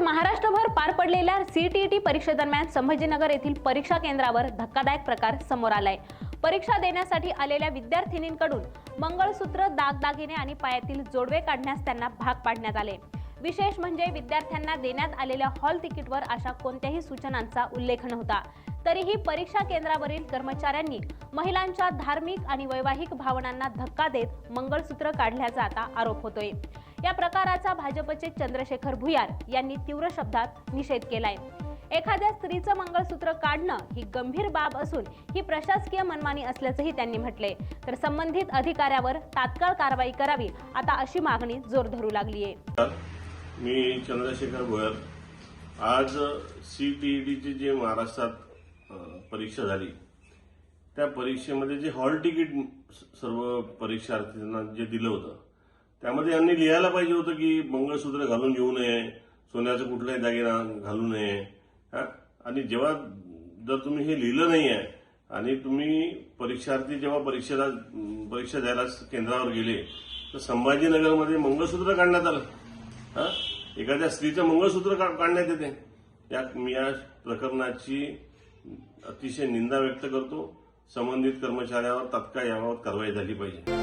महाराष्ट्रभर पार पडलेल्या सीटीईटी परीक्षेदरम्यान संभाजीनगर येथील परीक्षा केंद्रावर धक्कादायक प्रकार समोर आलाय। परीक्षा देण्यासाठी आलेल्या विद्यार्थिनींकडून मंगळसूत्र, दागदागिने आणि पायातील जोडवे काढण्यास त्यांना भाग पाडण्यात आले। विशेष म्हणजे विद्यार्थ्यांना देण्यात आलेल्या हॉल तिकीटवर अशा कोणत्याही सूचनांचा उल्लेख नव्हता। तरीही परीक्षा केंद्रावरील कर्मचाऱ्यांनी महिलांच्या धार्मिक आणि वैवाहिक भावनांना धक्का देत मंगळसूत्र काढल्याचा आता आरोप होतोय। या प्रकाराचा भाजपचे चंद्रशेखर भुयार यांनी तीव्र शब्दात निषेध केलाय। एखाद्या स्त्रीचं मंगळसूत्र काढणं ही गंभीर बाब असून ही प्रशासकीय मनमानी असल्याचंही त्यांनी म्हटले। तर संबंधित अधिकाऱ्यावर तात्काळ कारवाई करावी आता अशी मागणी जोर धरू लागली आहे। मी चंद्रशेखर भुयार। आज सीटीईटीची जे महाराष्ट्रात परीक्षा झाली त्या परीक्षेमध्ये जे हॉल तिकीट सर्व परीक्षार्थींना जे दिलं होतं त्यामध्ये यांनी लिहायला पाहिजे होतं की मंगळसूत्र घालून येऊ नये, सोन्याचं कुठलाही दागिना घालू नये। आणि जेव्हा जर तुम्ही हे लिहिलं नाही आहे आणि तुम्ही परीक्षार्थी जेव्हा परीक्षा द्यायला केंद्रावर गेले तर संभाजीनगरमध्ये मंगळसूत्र काढण्यात आलं। एखाद्या स्त्रीचं मंगळसूत्र काढण्यात येते। मी या प्रकरणाची अतिशय निंदा व्यक्त करतो। संबंधित कर्मचाऱ्यावर तात्काळ याबाबत कारवाई झाली पाहिजे।